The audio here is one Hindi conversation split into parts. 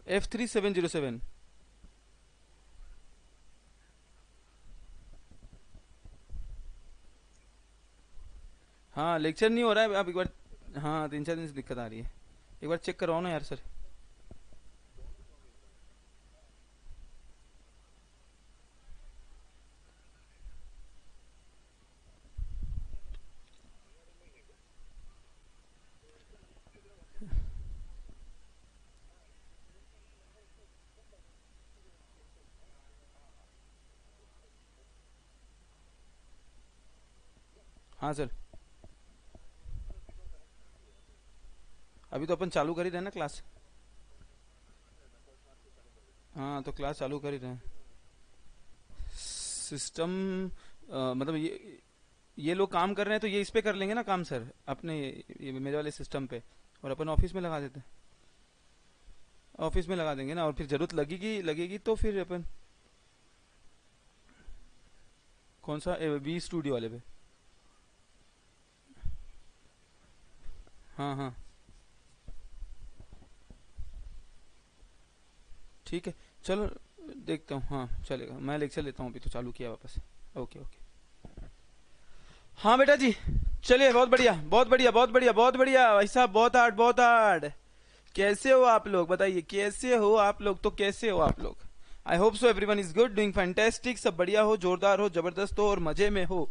F3707। हाँ लेक्चर नहीं हो रहा है आप एक बार। हाँ 3-4 दिन से दिक्कत आ रही है, एक बार चेक करवाओ ना यार सर। हाँ सर, अभी तो अपन चालू कर ही रहे हैं ना क्लास। हाँ तो क्लास चालू कर ही रहे हैं। सिस्टम मतलब ये लोग काम कर रहे हैं तो ये इस पे कर लेंगे ना काम सर, अपने ये मेरे वाले सिस्टम पे, और अपन ऑफिस में लगा देते हैं। ऑफिस में लगा देंगे ना, और फिर जरूरत लगेगी लगेगी तो फिर अपन कौन सा वी स्टूडियो वाले पे। हाँ हाँ ठीक है, चलो देखता हूँ। हाँ चलेगा, मैं लेक्चर लेता हूँ अभी तो, चालू किया वापस। Okay okay. हाँ बेटा जी, चलिए बहुत बढ़िया बहुत बढ़िया बहुत बढ़िया बहुत बढ़िया भाई साहब, बहुत हार्ड बहुत हार्ड। कैसे हो आप लोग, बताइए कैसे हो आप लोग, तो कैसे हो आप लोग। I hope so everyone is good, doing fantastic, सब बढ़िया हो, जोरदार हो, जबरदस्त हो और मजे में हो।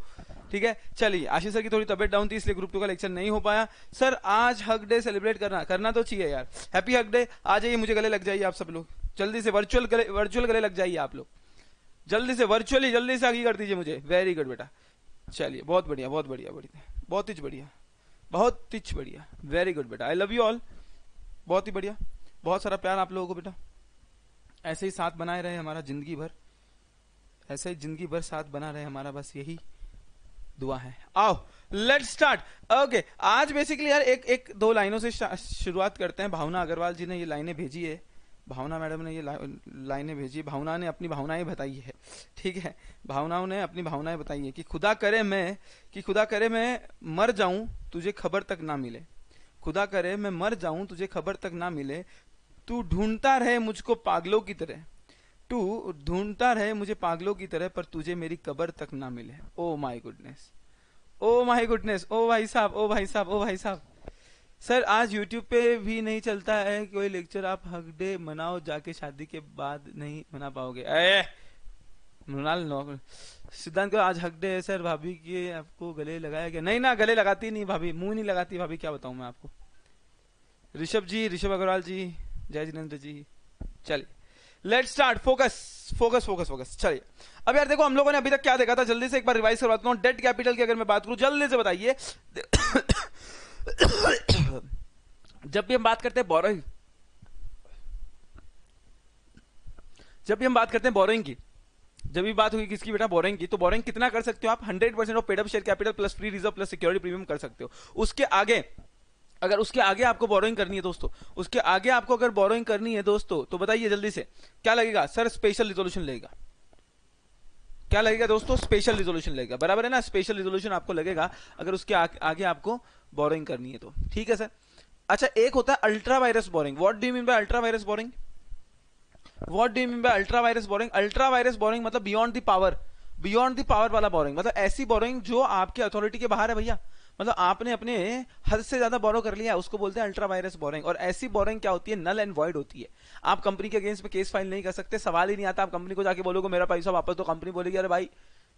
ठीक है चलिए, आशीष सर की थोड़ी तबियत डाउन थी इसलिए ग्रुप 2 का लेक्चर नहीं हो पाया। सर आज हक डे सेलिब्रेट करना करना तो चाहिए यार, हैप्पी हक डे। आ जाइए मुझे गले लग जाइए आप सब लोग, जल्दी से वर्चुअल गले लग जाइए आप लोग, जल्दी से वर्चुअली जल्दी से आगे कर दीजिए मुझे। वेरी गुड बेटा, चलिए बहुत बढ़िया बहुत बढ़िया बढ़िया, बहुत ही बढ़िया बहुत ही बढ़िया, वेरी गुड बेटा, आई लव यू ऑल। बहुत ही बढ़िया, बहुत सारा प्यार आप लोगों को बेटा, ऐसे ही साथ बनाए रहे हमारा जिंदगी भर, ऐसे ही जिंदगी भर साथ बना रहे हमारा, बस यही दुआ है। आओ लेट्स स्टार्ट। ओके, आज बेसिकली यार एक एक दो लाइनों से शुरुआत करते हैं। भावना अग्रवाल जी ने ये लाइनें भेजी है, भावना मैडम ने ये लाइनें भेजी, भावना ने अपनी भावनाएं बताई है। ठीक है, भावनाओं ने अपनी भावनाएं बताई है कि खुदा करे मैं मर जाऊं तुझे खबर तक ना मिले, खुदा करे मैं मर जाऊं तुझे खबर तक ना मिले, तू ढूंढता रहे मुझको पागलों की तरह, तू ढूंढता रहे मुझे पागलों की तरह, पर तुझे मेरी कब्र तक ना मिले। Oh my goodness, oh my goodness, ओ भाई साहब ओ भाई साहब ओ भाई साहब। सर आज यूट्यूब पे भी नहीं चलता है कोई लेक्चर, आप हक डे मनाओ जाके, शादी के बाद नहीं मना पाओगे। मृणाल नो सिद्धांत को आज हक डे है सर, भाभी के आपको गले लगाया गया? नहीं ना, गले लगाती नहीं भाभी, मुंह नहीं लगाती भाभी, क्या बताऊं मैं आपको। ऋषभ जी, ऋषभ अग्रवाल जी, जय जिनेन्द्र जी, चलिए let's start. Focus focus focus focus. चलिए अब यार देखो, हम लोगों ने अभी तक क्या देखा था, जल्दी से एक बार रिवाइज करवाता हूँ। डेट कैपिटल की अगर मैं बात करूं, जल्दी से बताइए। जब भी हम बात करते हैं बोरोइंग, जब भी हम बात करते हैं बोरोइंग की, जब भी बात हुई किसकी बेटा, बोरोइंग की, तो बोरोइंग कितना कर सकते हो आप? 100% of paid up share capital plus free reserve plus security premium कर सकते हो। उसके आगे अगर उसके आगे आपको बोरोइंग करनी है दोस्तों, उसके आगे आपको अगर बोरोइंग करनी है दोस्तों, तो बताइए जल्दी से क्या लगेगा? सर स्पेशल रिजोल्यूशन लगेगा। क्या लगेगा दोस्तों? स्पेशल रिजोल्यूशन लगेगा, बराबर है ना, स्पेशल रिजोल्यूशन आपको लगेगा अगर उसके आगे आपको बोरोइंग करनी है तो। ठीक है सर। अच्छा, एक होता है ultra vires borrowing. What do you mean by ultra vires borrowing? What do you mean by ultra vires borrowing? Ultra vires borrowing मतलब beyond the power, beyond the power वाला बोरिंग, मतलब ऐसी बोरिंग जो आपके अथॉरिटी के बाहर है भैया, मतलब आपने अपने हद से ज्यादा बोरो कर लिया, उसको बोलते हैं अल्ट्रा वायरस बोरिंग। और ऐसी बोरिंग क्या होती है? नल एंड वॉइड होती है। आप कंपनी के अगेंस्ट में केस फाइल नहीं कर सकते, सवाल ही नहीं आता। आप कंपनी को जाके बोलोगे मेरा पैसा वापस, तो कंपनी बोलेगी अरे भाई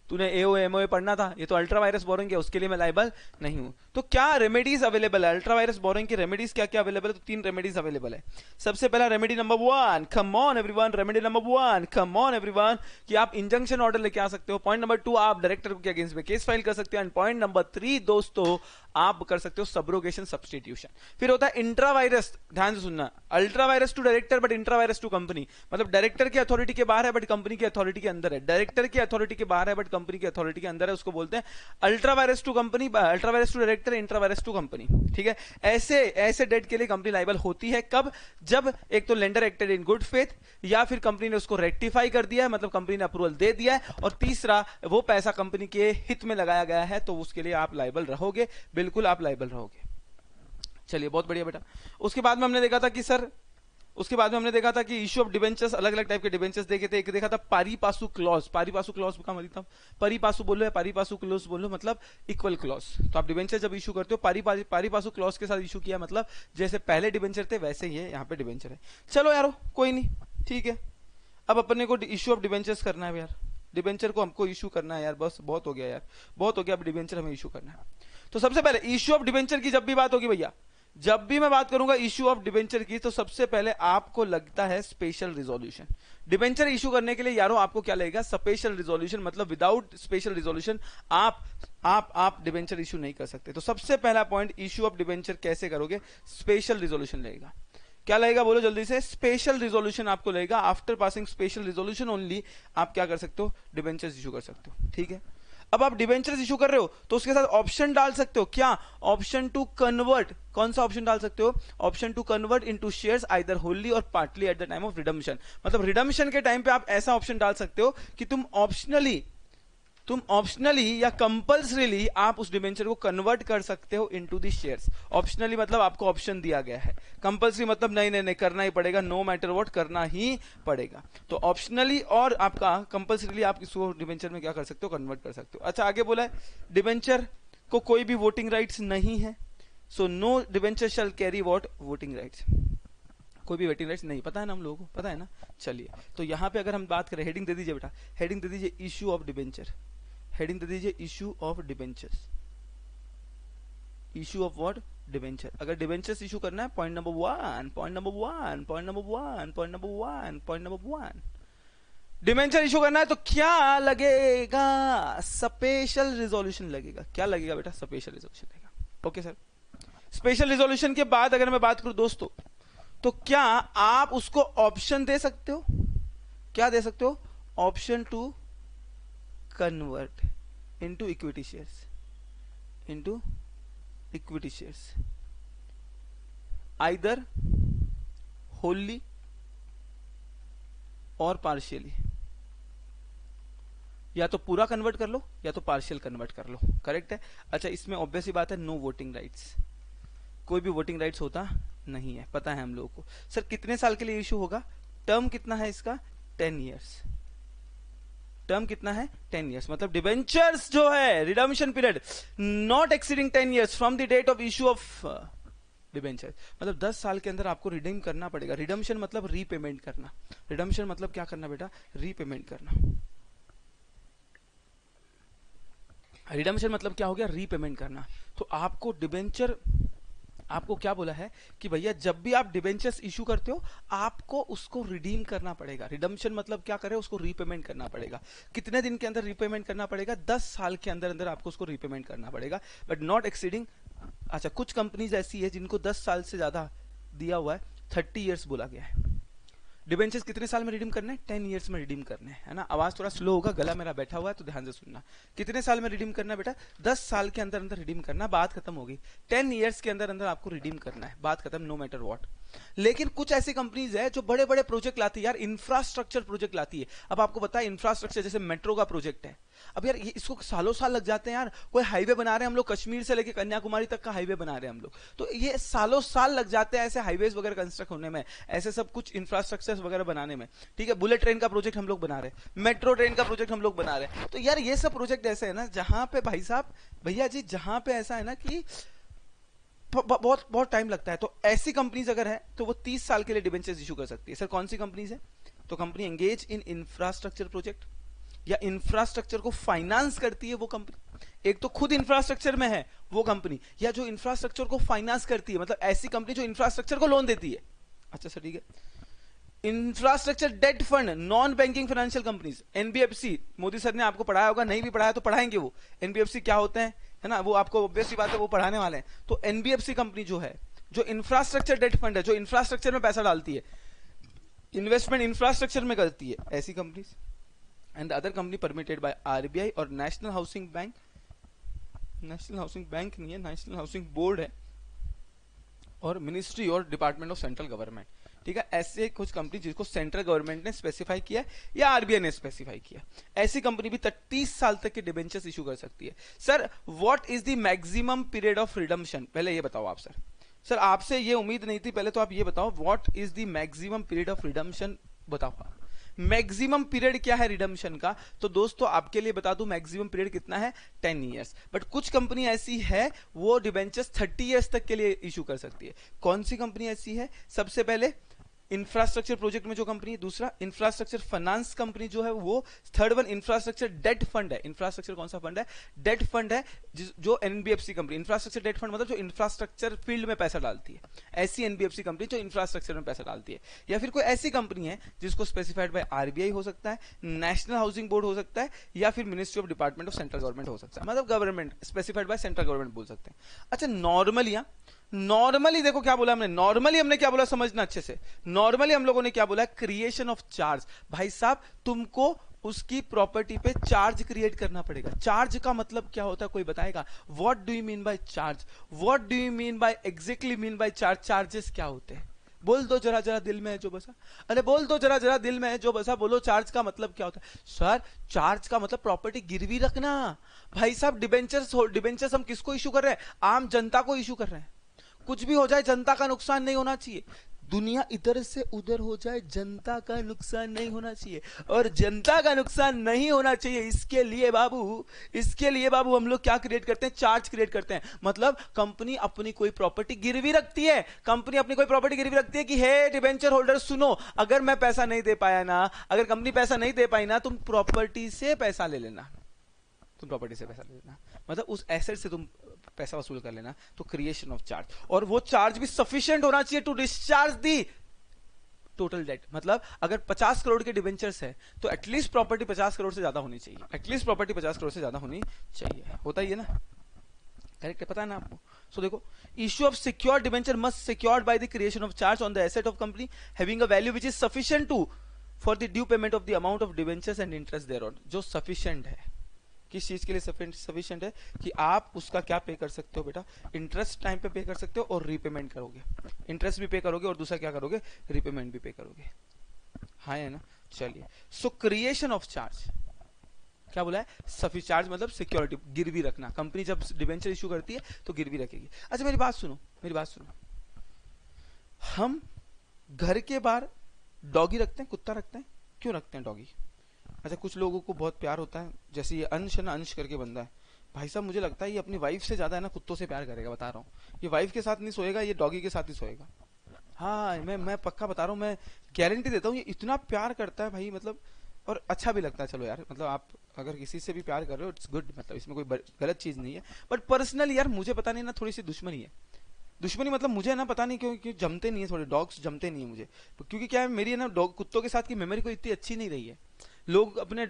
तूने एओ एमओए पढ़ना था, ये तो अल्ट्रा वायरस बोरिंग है, उसके लिए मैं लाइबल नहीं हूं। तो क्या रेमेडीज अवेलेबल है अल्ट्रा वायरस बोरिंग की? रेमेडीज क्या क्या अवेलेबल है? तो 3 रेमेडीज अवेलेबल है। सबसे पहला remedy number 1, come on everyone, remedy number 1, come on everyone, कि आप इंजंक्शन ऑर्डर लेके आ सकते हो। पॉइंट नंबर 2, आप डायरेक्टर के अगेंस्ट में केस फाइल कर सकते हो। एंड पॉइंट नंबर 3 दोस्तों, आप कर सकते हो सब्रोगेशन सब्सटीट्यूशन। फिर होता है इंट्रा वायरस, ध्यान से सुनना, ultra vires to director but intra vires to company, मतलब डायरेक्टर की अथॉरिटी के बाहर है बट कंपनी की अथॉरिटी के अंदर है, डायरेक्टर की अथॉरिटी के बाहर है बट कंपनी की अथॉरिटी के अंदर है, उसको बोलते हैं ultra vires to company, ultra vires to director, intra vires to company. ठीक है, ऐसे ऐसे डेट के लिए कंपनी लाइबल होती है। कब? जब एक तो lender acted in good faith, या फिर कंपनी ने उसको रेक्टिफाई कर दिया है, मतलब कंपनी ने अप्रूवल दे दिया है, और तीसरा वो पैसा कंपनी के हित में लगाया गया है, तो उसके लिए आप लाइबल रहोगे, बिल्कुल आप लाइबल रहोगे। चलिए बहुत बढ़िया बेटा। उसके बाद में हमने देखा था कि सर, उसके बाद में हमने देखा था कि इश्यू ऑफ डिबेंचर्स, अलग अलग टाइप के डिबेंचर्स देखे थे। एक देखा था पारी पासु क्लॉज। पारी पासु क्लॉज का मतलब परी पासु बोलो या पारी पासु क्लॉज बोलो, मतलब इक्वल क्लॉज। तो आप डिबेंचर जब इशू करते हो पारी पासु क्लॉज के साथ इशू किया, मतलब जैसे पहले डिबेंचर थे वैसे ही है यहाँ पे डिबेंचर है। चलो यारो कोई नहीं, ठीक है। अब अपने को इशू ऑफ डिबेंचर्स करना है यार, डिबेंचर को हमको इशू करना है यार, बस बहुत हो गया यार, बहुत हो गया। अब डिबेंचर हमें इशू करना है। तो सबसे पहले इशू ऑफ डिबेंचर की जब भी बात होगी भैया, जब भी मैं बात करूंगा इशू ऑफ डिबेंचर की, तो सबसे पहले आपको लगता है स्पेशल रिजोल्यूशन। डिबेंचर इशू करने के लिए यारो आपको क्या लगेगा? Special resolution. मतलब विदाउट स्पेशल रिजोल्यूशन आप डिबेंचर इशू नहीं कर सकते। तो सबसे पहला पॉइंट, इशू ऑफ डिबेंचर कैसे करोगे? स्पेशल रिजोल्यूशन लगेगा। क्या लगेगा बोलो जल्दी से? स्पेशल रिजोल्यूशन आपको लगेगा। After passing special resolution only आप क्या कर सकते हो? डिबेंचर्स इशू कर सकते हो, ठीक है। अब आप डिबेंचर्स इशू कर रहे हो तो उसके साथ ऑप्शन डाल सकते हो। क्या? Option to convert. कौन सा ऑप्शन डाल सकते हो? Option to convert into shares either wholly और partly at the time of redemption. मतलब रिडम्पशन के टाइम पे आप ऐसा ऑप्शन डाल सकते हो कि तुम ऑप्शनली या कंपल्सरीली आप उस डिबेंचर को कन्वर्ट कर सकते हो इनटू द शेयर्स। ऑप्शनली मतलब आपको ऑप्शन दिया गया है, कंपल्सरी मतलब नहीं करना ही पड़ेगा, नो मैटर व्हाट करना ही पड़ेगा। तो ऑप्शनली और आपका कंपल्सरीली आप इसको डिबेंचर में क्या कर सकते हो? कन्वर्ट कर सकते हो। अच्छा आगे बोला है डिबेंचर को कोई भी वोटिंग राइट्स नहीं है, so no debenture shall carry what? Voting rights. कोई भी वोटिंग राइट्स नहीं, पता है ना हम लोगों को, पता है ना। चलिए तो यहां पे अगर हम बात करें, हेडिंग दे दीजिए बेटा, हेडिंग दे दीजिए इश्यू ऑफ डिबेंचर। हेडिंग दे दीजिए issue of debentures. Issue of what? Debenture. अगर डिबेंचर्स इशू करना है, point number one, debenture issue करना है तो क्या लगेगा? स्पेशल रिजोल्यूशन लगेगा। क्या लगेगा बेटा? स्पेशल रिजोल्यूशन लगेगा। Okay sir. स्पेशल रिजोल्यूशन के बाद अगर मैं बात करूं दोस्तों, तो क्या आप उसको ऑप्शन दे सकते हो? क्या दे सकते हो? Option to convert into equity shares, either wholly और partially। या तो पूरा कन्वर्ट कर लो या तो पार्शियल कन्वर्ट कर लो, करेक्ट है। अच्छा इसमें ऑब्वियस ही बात है, नो वोटिंग राइट्स। कोई भी वोटिंग राइट्स होता नहीं है, पता है हम लोगों को। सर कितने साल के लिए इशू होगा? टर्म कितना है इसका? 10 ईयर्स। टर्म कितना है? 10 ईयर्स। मतलब डिबेंचर्स जो है redemption period not exceeding 10 years from the date of issue of debenture. मतलब 10 साल के अंदर आपको रिडीम करना पड़ेगा। रिडम्पशन मतलब रीपेमेंट करना। रिडम्पशन मतलब क्या करना बेटा? रीपेमेंट करना। रिडम्पशन मतलब क्या हो गया? रीपेमेंट करना। तो आपको डिबेंचर, आपको क्या बोला है कि भैया जब भी आप डिबेंचर्स इशू करते हो आपको उसको रिडीम करना पड़ेगा। रिडम्पशन मतलब क्या करे? उसको रीपेमेंट करना पड़ेगा। कितने दिन के अंदर रीपेमेंट करना पड़ेगा? 10 साल के अंदर अंदर आपको उसको रीपेमेंट करना पड़ेगा, बट नॉट एक्सीडिंग। अच्छा कुछ कंपनीज ऐसी है जिनको 10 साल से ज्यादा दिया हुआ है, 30 ईयर्स बोला गया है। डिबेंचर्स कितने साल में रिडीम करने हैं? 10 ईयर्स में रिडीम करने हैं, है ना। आवाज थोड़ा स्लो होगा, गला मेरा बैठा हुआ है तो ध्यान से सुनना। कितने साल में रिडीम करना है बेटा? 10 साल के अंदर अंदर रिडीम करना। बात खत्म होगी। 10 ईयर्स के अंदर अंदर आपको रिडीम करना है, बात खत्म, नो मैटर व्हाट। लेकिन कुछ ऐसी कंपनीज है जो बड़े बड़े प्रोजेक्ट लाती है यार, इंफ्रास्ट्रक्चर प्रोजेक्ट लाती है। अब आपको पता है इंफ्रास्ट्रक्चर, जैसे मेट्रो का प्रोजेक्ट है, अब यार इसको सालों साल लग जाते हैं यार। कोई हाईवे बना रहे हैं हम लोग, कश्मीर से लेकर कन्याकुमारी तक का हाईवे बना रहे हैं हम लोग, तो ये सालों साल लग जाते हैं ऐसे हाईवेज वगैरह कंस्ट्रक्ट होने में, ऐसे सब कुछ इंफ्रास्ट्रक्चर वगैरह बनाने में, ठीक है। बुलेट ट्रेन का प्रोजेक्ट हम लोग बना रहे हैं, मेट्रो ट्रेन का प्रोजेक्ट हम लोग बना रहे हैं। तो यार ये सब प्रोजेक्ट ऐसे है ना जहां पे भाई साहब, भैया जी, जहां पे ऐसा है ना कि बहुत बहुत टाइम लगता है। तो ऐसी कंपनीज अगर है तो वो 30 साल के लिए डिबेंचर्स इशू कर सकती है। सर कौन सी कंपनीज है? तो company engage in infrastructure project या इंफ्रास्ट्रक्चर को फाइनेंस करती है वो कंपनी। एक तो खुद इंफ्रास्ट्रक्चर में है वो कंपनी, या जो इंफ्रास्ट्रक्चर को फाइनेंस करती है, मतलब ऐसी कंपनी जो इंफ्रास्ट्रक्चर को लोन देती है। अच्छा सर ठीक है। Infrastructure debt fund, non banking financial companies, NBFC. Modi sir ने आपको पढ़ाया होगा, नहीं भी पढ़ाया तो पढ़ाएंगे वो। एनबीएफसी क्या होते हैं, है ना, वो आपको ऑब्वियसली बात है वो पढ़ाने वाले हैं। तो एनबीएफसी कंपनी जो है, जो इंफ्रास्ट्रक्चर डेट फंड है, जो इंफ्रास्ट्रक्चर में पैसा डालती है, इन्वेस्टमेंट इंफ्रास्ट्रक्चर में करती है, ऐसी companies. And the other company permitted by RBI और National Housing Bank. National Housing Bank नहीं है, नेशनल हाउसिंग बोर्ड है, और मिनिस्ट्री और डिपार्टमेंट ऑफ सेंट्रल गवर्नमेंट, ठीक है। ऐसे कुछ कंपनी जिसको सेंट्रल गवर्नमेंट ने स्पेसिफाई किया है या आरबीआई ने स्पेसिफाई किया, ऐसी कंपनी भी 30 साल तक के डिबेंचर्स इशू कर सकती है। Sir what is the maximum period of redemption, पहले ये बताओ आप सर। सर आपसे ये उम्मीद नहीं थी। पहले तो आप ये बताओ what is the maximum period of redemption, बताओ मैक्सिमम पीरियड क्या है रिडम्पशन का। तो दोस्तों आपके लिए बता दूं मैक्सिमम पीरियड कितना है, 10 इयर्स। बट कुछ कंपनी ऐसी है वो डिबेंचर्स 30 इयर्स तक के लिए इशू कर सकती है। कौन सी कंपनी ऐसी है? सबसे पहले इंफ्रास्ट्रक्चर प्रोजेक्ट में जो कंपनी है, दूसरा इंफ्रास्ट्रक्चर फाइनेंस कंपनी जो है वो, third one infrastructure debt fund है। इंफ्रास्ट्रक्चर कौन सा फंड है? डेट फंड है, जो NBFC company, infrastructure debt fund मतलब जो इंफ्रास्ट्रक्चर फील्ड में पैसा डालती है, ऐसी एनबीएफसी कंपनी जो इंफ्रास्ट्रक्चर में पैसा डालती है। या फिर कोई ऐसी कंपनी है जिसको स्पेसिफाइड बाय आरबीआई हो सकता है, नेशनल हाउसिंग बोर्ड हो सकता है, या फिर ministry of department of central government हो सकता है, मतलब government specified by central government बोल सकते हैं। अच्छा नॉर्मली देखो क्या बोला हमने, नॉर्मली हमने क्या बोला समझना अच्छे से। नॉर्मली हम लोगों ने क्या बोला, क्रिएशन ऑफ चार्ज। भाई साहब तुमको उसकी प्रॉपर्टी पे चार्ज क्रिएट करना पड़ेगा। चार्ज का मतलब क्या होता है, कोई बताएगा? What do you mean by charge? What do you mean bye exactly mean by charge? Charges क्या होते हैं? बोल दो जरा जरा दिल में है जो बसा, अरे बोल दो जरा जरा दिल में है जो बसा, बोलो चार्ज का मतलब क्या होता है? सर चार्ज का मतलब प्रॉपर्टी गिरवी रखना। भाई साहब डिबेंचर्स हम किसको इशू कर रहे हैं? आम जनता को इशू कर रहे हैं। कुछ भी हो जाए जनता का नुकसान नहीं होना चाहिए। दुनिया इधर से उधर हो जाए जनता का नुकसान नहीं होना चाहिए, और जनता का नुकसान नहीं होना चाहिए। इसके लिए बाबू हम लोग क्या क्रिएट करते हैं? चार्ज क्रिएट करते हैं। मतलब कंपनी अपनी कोई प्रॉपर्टी गिरवी रखती है, कि हे डिबेंचर होल्डर सुनो, अगर मैं पैसा नहीं दे पाया ना, अगर कंपनी पैसा नहीं दे पाई ना, तुम प्रॉपर्टी से पैसा ले लेना, मतलब उस एसेट से तुम पैसा वसूल कर लेना। तो क्रिएशन ऑफ चार्ज, और वो चार्ज भी सफिशिएंट होना चाहिए to discharge the total debt. मतलब अगर 50 करोड़ के डिबेंचर्स है तो एटलीस्ट प्रॉपर्टी 50 करोड़ से ज्यादा होनी चाहिए, होता ही है ना, करेक्ट है, पता है ना आपको। सो देखो, issue of secured debenture must secured by the creation of charge on the asset of company having a value which is sufficient to for the due payment of the amount of debentures and interest thereon. जो सफिशिएंट है, किस चीज के लिए सफिशिएंट है? कि आप उसका क्या पे कर सकते हो बेटा, इंटरेस्ट टाइम पे कर सकते हो और रीपेमेंट करोगे, इंटरेस्ट भी पे करोगे और दूसरा क्या करोगे, रीपेमेंट भी पे करोगे। हाँ है ना, चलिए। सो क्रिएशन ऑफ चार्ज क्या बोला है? सफिशिएंट चार्ज मतलब सिक्योरिटी, गिरवी रखना। कंपनी जब डिबेंचर इशू करती है तो गिरवी रखेगी। अच्छा मेरी बात सुनो, हम घर के बाहर डॉगी रखते हैं, कुत्ता रखते हैं, क्यों रखते हैं डॉगी? अच्छा कुछ लोगों को बहुत प्यार होता है, जैसे ये अंश है ना, अंश करके बंदा है, भाई साहब मुझे लगता है ये अपनी वाइफ से ज्यादा है ना कुत्तों से प्यार करेगा, बता रहा हूँ। ये वाइफ के साथ नहीं सोएगा, ये डॉगी के साथ ही सोएगा। हाँ मैं पक्का बता रहा हूँ, मैं गारंटी देता हूँ, ये इतना प्यार करता है भाई, मतलब और अच्छा भी लगता है। चलो यार, मतलब आप अगर किसी से भी प्यार कर रहे हो इट्स गुड, मतलब इसमें कोई गलत चीज नहीं है। बट पर्सनली यार मुझे पता नहीं ना, थोड़ी सी दुश्मनी है। दुश्मनी मतलब मुझे ना पता नहीं क्यों जमते नहीं है, थोड़े डॉग्स जमते नहीं है मुझे, क्योंकि क्या है मेरी ना डॉग कुत्तों के साथ की मेमोरी कोई इतनी अच्छी नहीं रही है। लोग अपने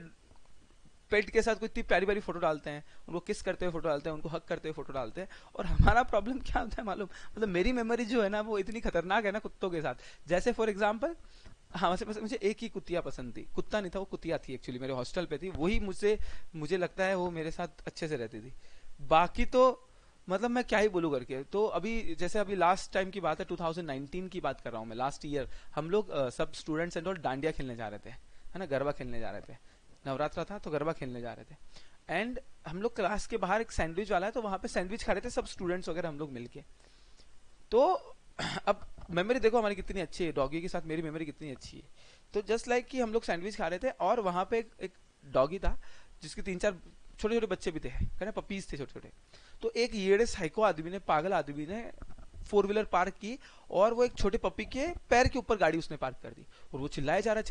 पेट के साथ कोई इतनी प्यारी प्यारी फोटो डालते हैं, उनको किस करते हुए फोटो डालते हैं, उनको हक करते हुए फोटो डालते हैं, और हमारा प्रॉब्लम क्या होता है मालूम? मतलब मेरी मेमोरी जो है ना वो इतनी खतरनाक है ना कुत्तों के साथ। जैसे फॉर एग्जांपल, हाँ वैसे मुझे एक ही कुतिया पसंद थी, कुत्ता नहीं था वो कुतिया थी एक्चुअली, मेरे हॉस्टल पे थी, वही मुझे लगता है वो मेरे साथ अच्छे से रहती थी। बाकी तो मतलब मैं क्या ही बोलूँ करके। तो अभी लास्ट टाइम की बात है, 2019 की बात कर रहा हूँ मैं, लास्ट ईयर हम लोग सब स्टूडेंट्स एंड ऑल डांडिया खेलने जा रहे थे, है ना, गरबा खेलने जा रहे थे, नवरात्रा था तो गरबा खेलने जा रहे थे। एंड हम लोग क्लास के बाहर एक सैंडविच वाला है, तो वहां पे सैंडविच खा रहे थे सब स्टूडेंट्स वगैरह हम लोग मिलके। तो अब मेमोरी देखो हमारी कितनी अच्छी है, डॉगी के साथ मेरी मेमोरी कितनी अच्छी है। तो जस्ट लाइक कि हम लोग सैंडविच खा रहे थे और वहां पे एक डॉगी था जिसके 3-4 छोटे छोटे बच्चे भी थे, कहना पपीज थे छोटे छोटे। तो एक येड़े साइको आदमी ने, पागल आदमी ने 4 व्हीलर पार्क की और वो एक छोटे पपी के पैर के ऊपर गाड़ी उसने पार्क कर दी, और वो चिल्लाए जा रहा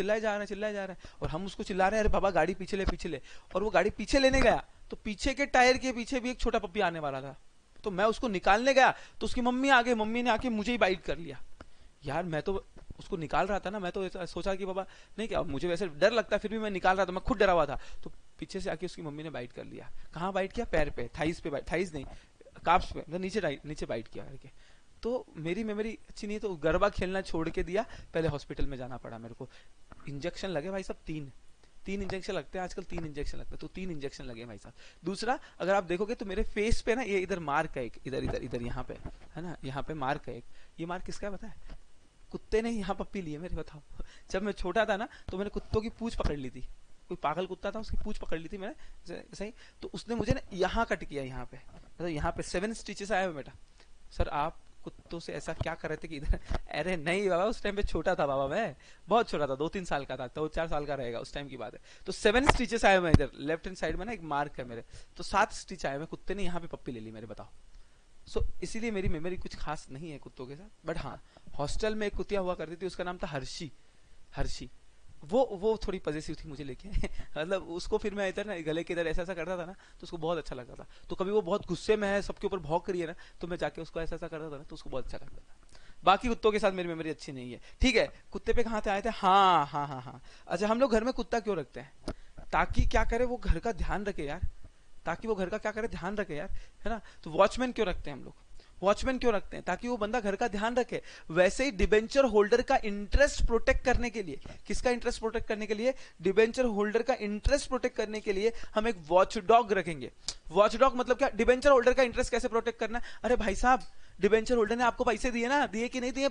है, और हम उसको चिल्ला रहे हैं अरे बाबा गाड़ी पीछे ले। और वो गाड़ी पीछे लेने गया तो पीछे के टायर के पीछे भी एक छोटा पपी आने वाला था। तो मैं उसको निकालने गया तो उसकी मम्मी आ गई, मम्मी ने आके मुझे ही बाइट कर लिया। यार मैं तो उसको निकाल रहा था ना, मैं तो सोचा कि बाबा नहीं, क्या मुझे वैसे डर लगता, फिर भी मैं निकाल रहा था, मैं खुद डरा हुआ था। तो पीछे से आके उसकी मम्मी ने बाइट कर लिया। कहाँ बाइट किया? पैर पे, थाइस पे, थाइस नहीं काप्स पे, मतलब नीचे बाइट किया करके। तो मेरी मेमोरी अच्छी नहीं है, तो गरबा खेलना छोड़ के दिया, पहले हॉस्पिटल में जाना पड़ा मेरे को। इंजेक्शन लगे भाई साहब, तीन इंजेक्शन लगते हैं आजकल, 3 इंजेक्शन लगते हैं, तो 3 इंजेक्शन लगे भाई साहब। दूसरा अगर आप देखोगे तो मेरे फेस पे ना ये इधर मार्क है एक, इधर यहाँ पे है ना, यहाँ पे मार्क है एक। ये मार्क किसका है पता है? कुत्ते ने यहाँ पप्पी लिए मेरे, बताओ। जब मैं छोटा था ना तो मैंने कुत्तों की पूंछ पकड़ ली थी, कोई पागल कुत्ता था उसकी पूंछ पकड़ ली थी मैंने सही, तो उसने मुझे ना यहाँ कट किया, यहाँ पे, मतलब यहाँ पे 7 स्टिचेस आए हुए बेटा। सर आप कुत्तों से ऐसा क्या कर रहे थे कि इधर, अरे नहीं बाबा, उस टाइम पे छोटा था बाबा, मैं बहुत छोटा था, 2-3 साल का था, तो 4 साल का रहेगा, उस टाइम की बात है। तो 7 स्टिचेस आए हुए इधर लेफ्ट हैंड साइड में ना, एक मार्क है मेरे, तो 7 स्टिच आए हुए, कुत्ते ने यहाँ पे पप्पी ले ली मेरे, बताओ। इसीलिए मेरी मेमोरी कुछ खास नहीं है कुत्तों के साथ। बट हाँ, हॉस्टल में एक कुतिया हुआ करती थी, उसका नाम था हर्षी। हर्षी वो थोड़ी पजेसिव थी मुझे लेके मतलब उसको फिर मैं इधर ना गले के इधर ऐसा ऐसा करता था ना, तो उसको बहुत अच्छा लगता था। तो कभी वो बहुत गुस्से में है, सबके ऊपर भौंक रही है ना, तो मैं जाके उसको ऐसा ऐसा करता था ना, तो उसको बहुत अच्छा लगता था। बाकी कुत्तों के साथ मेरी मेमोरी अच्छी नहीं है। ठीक है, कुत्ते पे कहाँ से आए थे? हाँ हाँ हाँ हाँ, अच्छा, हम लोग घर में कुत्ता क्यों रखते हैं? ताकि क्या करे, वो घर का ध्यान रखे यार, ताकि वो घर का क्या करे, ध्यान रखे यार, है ना। तो वॉचमैन क्यों रखते हैं हम लोग? वॉचमैन क्यों रखते हैं? ताकि वो बंदा घर का ध्यान रखे। वैसे ही डिबेंचर होल्डर का इंटरेस्ट प्रोटेक्ट करने के लिए, किसका इंटरेस्ट प्रोटेक्ट करने के लिए? डिबेंचर होल्डर का इंटरेस्ट प्रोटेक्ट करने के लिए हम एक वॉच डॉग रखेंगे। वॉच डॉग मतलब क्या? डिबेंचर होल्डर का इंटरेस्ट कैसे प्रोटेक्ट करना है? अरे भाई साहब, डिबेंचर होल्डर ने आपको पैसे दिए ना, दिए कि नहीं दिए?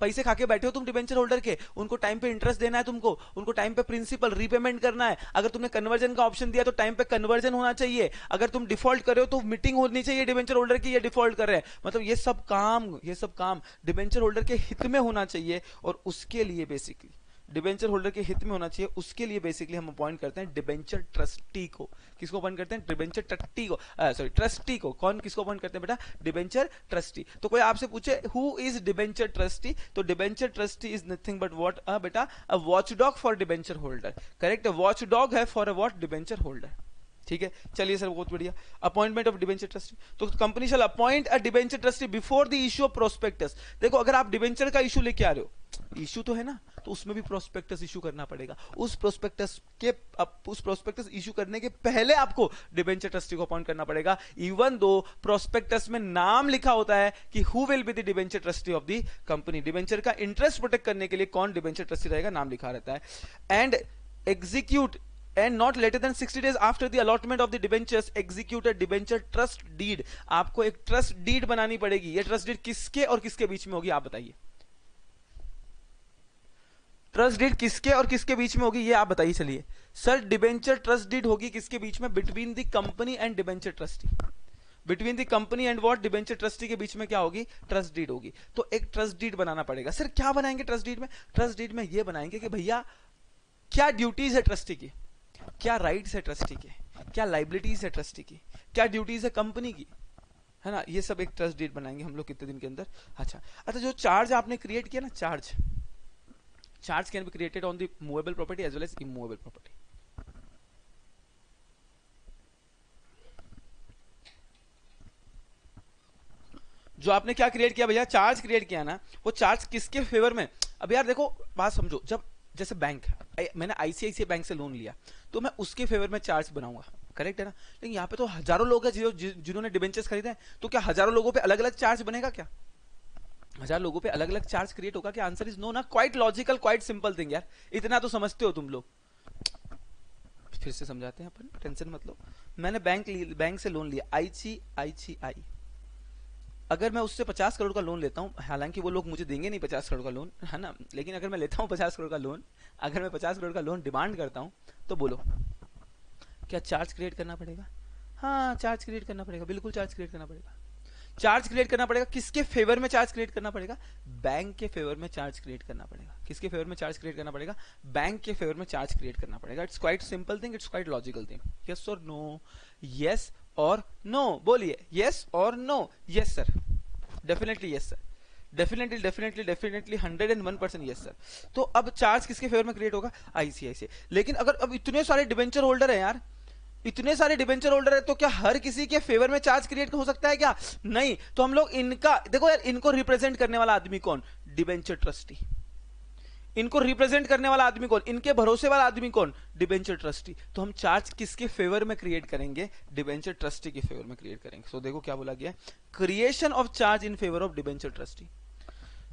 पैसे खा के बैठे हो तुम डिबेंचर होल्डर के, उनको टाइम पे इंटरेस्ट देना है तुमको, उनको टाइम पे प्रिंसिपल रीपेमेंट करना है। अगर तुमने कन्वर्जन का ऑप्शन दिया तो टाइम पे कन्वर्जन होना चाहिए। अगर तुम डिफॉल्ट कर रहे हो तो मीटिंग होनी चाहिए डिबेंचर होल्डर की, ये डिफॉल्ट कर रहे हैं, मतलब ये सब काम डिबेंचर होल्डर के हित में होना चाहिए। और उसके लिए बेसिकली डिबेंचर होल्डर के हित में होना चाहिए, उसके लिए बेसिकली हम अपॉइंट करते हैं डिबेंचर ट्रस्टी को। किसको अपॉइंट करते हैं? डिबेंचर ट्रस्टी को, सॉरी ट्रस्टी को। कौन किसको अपॉइंट करते हैं बेटा? Debenture trustee. तो कोई आपसे पूछे हु इज डिबेंचर ट्रस्टी, तो debenture trustee is nothing but what बेटा, a watchdog for debenture holder. Correct, watchdog है for a what? Debenture holder. ठीक है, चलिए सर, बहुत बढ़िया। अपॉइंटमेंट ऑफ डिबेंचर ट्रस्टी, तो company shall appoint a debenture trustee before the issue of prospectus. देखो, अगर आप डिबेंचर का इशू लेके आ रहे हो, इशू तो है ना, तो उसमें भी प्रोस्पेक्टस इशू करना पड़ेगा। उस प्रोस्पेक्टस इशू करने के पहले आपको डिबेंचर ट्रस्टी को अपॉइंट करना पड़ेगा, इवन दो प्रोस्पेक्टस में नाम लिखा होता है कि who will be the debenture trustee of the company. Debenture का इंटरेस्ट प्रोटेक्ट करने के लिए कौन डिबेंचर ट्रस्टी रहेगा, नाम लिखा रहता है। And execute and not later than 60 days after the allotment of the debentures execute a debenture trust deed। आपको एक ट्रस्ट डीड बनानी पड़ेगी। ये ट्रस्ट डीड किसके और किसके बीच में होगी, आप बताइए? ट्रस्ट डीड किसके और किसके बीच में होगी, ये आप बताइए। चलिए सर, डिबेंचर ट्रस्ट डीड होगी किसके बीच में? Between the company and debenture trustee. Between the company and what? Debenture trustee के बीच में क्या होगी? ट्रस्ट डीड होगी। तो एक ट्रस्ट डीड बनाना पड़ेगा। सर क्या बनाएंगे ट्रस्ट डीड में? ट्रस्ट डीड में ये बनाएंगे कि भैया क्या ड्यूटीज है ट्रस्टी की, क्या राइट्स है ट्रस्टी के, क्या लाइबिलिटीज है ट्रस्टी की, क्या ड्यूटीज है कंपनी की, है ना। ये सब एक ट्रस्ट डीड बनाएंगे हम लोग कितने दिन के अंदर। अच्छा, जो चार्ज आपने क्रिएट किया ना, charge can be created on the movable property as well as immovable property. जो आपने क्या क्रिएट किया भैया? चार्ज क्रिएट किया ना, वो चार्ज किसके फेवर में? अब यार देखो, बात समझो, जब जैसे बैंक, मैंने आईसीआईसीआई बैंक से लोन लिया, तो मैं उसके फेवर में चार्ज बनाऊंगा, करेक्ट है ना। लेकिन यहाँ पे तो हजारों लोग हैं जिन्होंने डिबेंचर्स खरीदे हैं, तो क्या हजारों लोगों पे अलग अलग चार्ज बनेगा क्या? 1000 लोगों पे अलग अलग चार्ज क्रिएट होगा क्या? आंसर इज नो ना। Quite logical, quite simple thing यार, इतना तो समझते हो तुम लोग। फिर से समझाते हैं अपन, टेंशन मत लो। मैंने बैंक से लोन लिया, आईसीआईसीआई। अगर मैं उससे 50 करोड़ का लोन लेता हूं, हालांकि वो लोग मुझे देंगे नहीं 50 करोड़ का लोन, है ना, लेकिन अगर मैं लेता हूं 50 करोड़ का लोन, अगर मैं 50 करोड़ का लोन डिमांड करता हूं, तो बोलो क्या चार्ज क्रिएट करना पड़ेगा? हाँ, चार्ज क्रिएट करना पड़ेगा, बिल्कुल चार्ज क्रिएट करना पड़ेगा। चार्ज क्रिएट करना पड़ेगा, किसके फेवर में चार्ज क्रिएट करना पड़ेगा? बैंक के फेवर में चार्ज क्रिएट करना पड़ेगा। किसके फेवर में चार्ज क्रिएट करना पड़ेगा? बैंक के फेवर में चार्ज क्रिएट करना पड़ेगा। It's quite simple thing, it's quite logical thing. Yes और नो, यस और नो, बोलिए यस और no. Yes sir, definitely yes sir, definitely 101% yes sir. तो अब चार्ज किसके फेवर में क्रिएट होगा? आईसीआईसीआई। लेकिन अगर अब इतने सारे डिबेंचर होल्डर हैं यार, इतने सारे डिबेंचर होल्डर है, तो क्या हर किसी के फेवर में चार्ज क्रिएट हो सकता है क्या? नहीं। तो हम लोग इनका देखो यार, इनको रिप्रेजेंट करने वाला आदमी कौन? Debenture trustee. इनको रिप्रेजेंट करने वाला आदमी कौन? इनके भरोसे वाला आदमी कौन? Debenture trustee. तो हम चार्ज किसके फेवर में क्रिएट करेंगे? डिबेंचर ट्रस्टी के फेवर में क्रिएट करेंगे। सो देखो क्या बोला गया, creation of charge in favour of debenture trustee.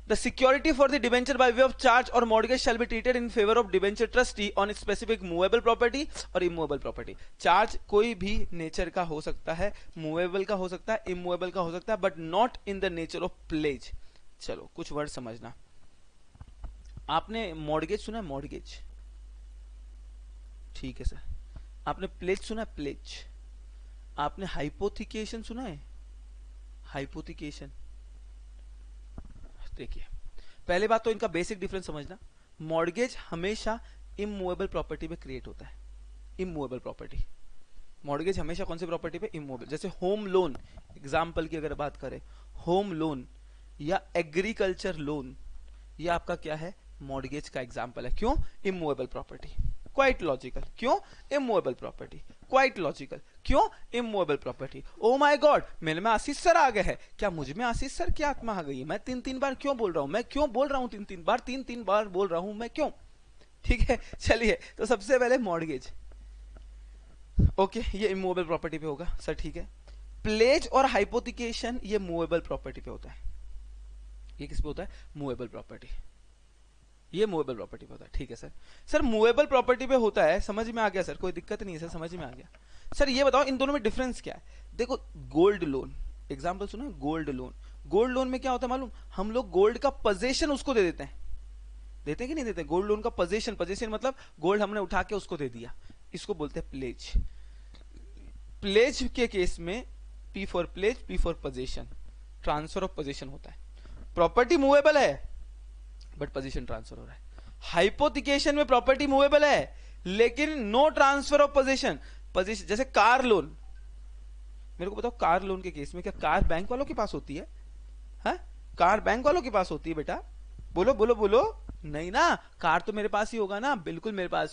The security for the debenture by way of charge or mortgage shall be treated in favor of debenture trustee on specific movable property और immovable property। चार्ज कोई भी नेचर का हो सकता है, मूवेबल का हो सकता है, इमूवेबल का हो सकता है, but not in the nature of pledge. चलो कुछ वर्ड समझना। आपने मॉर्गेज सुना है? मॉर्गेज, ठीक है सर। आपने प्लेज सुना है? प्लेज। आपने हाइपोथिकेशन सुना है? हाइपोथिकेशन, देखिए पहले बात तो इनका बेसिक डिफरेंस समझना। मॉर्गेज हमेशा इमूवेबल प्रॉपर्टी पे क्रिएट होता है, इमूवेबल प्रॉपर्टी। मॉर्गेज हमेशा कौन सी प्रॉपर्टी पे? इमूवेबल। जैसे होम लोन एग्जांपल की अगर बात करें, होम लोन या एग्रीकल्चर लोन, ये आपका क्या है? मॉर्गेज का एग्जांपल है। क्यों? Immovable property. Quite logical. क्यों? Immovable property. Quite logical. क्यों? Immovable property. Oh my God, मेरे में आशीष सर आ गए हैं क्या? मुझ में आशीष सर की आत्मा आ गई है। मैं 3-3 बार क्यों बोल रहा हूं? मैं क्यों बोल रहा हूं 3-3 बार बोल रहा हूं मैं, क्यों? ठीक है, चलिए तो सबसे पहले मॉर्गेज। ओके, ये इमूवेबल प्रॉपर्टी पे होगा सर, ठीक है। प्लेज और हाइपोथिकेशन ये मूवेबल प्रॉपर्टी पे होता है। ये किस पे होता है? Movable property. ये मूवेबल प्रॉपर्टी पे होता है, ठीक है सर। सर मूवेबल प्रॉपर्टी पे होता है, समझ में आ गया सर, कोई दिक्कत नहीं है सर, समझ में आ गया। सर ये बताओ इन दोनों में डिफरेंस क्या है? देखो गोल्ड लोन एग्जांपल सुनो, गोल्ड लोन। गोल्ड लोन में क्या होता है मालूम? हम लोग गोल्ड का पोजीशन उसको दे देते हैं। देते हैं कि नहीं देते? गोल्ड लोन का पोजीशन, पोजीशन मतलब गोल्ड हमने उठा के उसको दे दिया, इसको बोलते हैं प्लेज। प्लेज के केस में P for pledge, P for possession, transfer of possession होता है। प्रॉपर्टी मूवेबल है बट पोजीशन ट्रांसफर हो रहा है। हाइपोथिकेशन में प्रॉपर्टी मूवेबल है लेकिन no transfer of possession. Possession जैसे कार लोन, मेरे को बताओ कार लोन के केस में क्या कार बैंक वालों के पास होती है? हा? कार बैंक वालों के पास होती है बेटा? बोलो बोलो बोलो। नहीं ना, कार तो मेरे पास ही होगा ना, बिल्कुल मेरे पास ही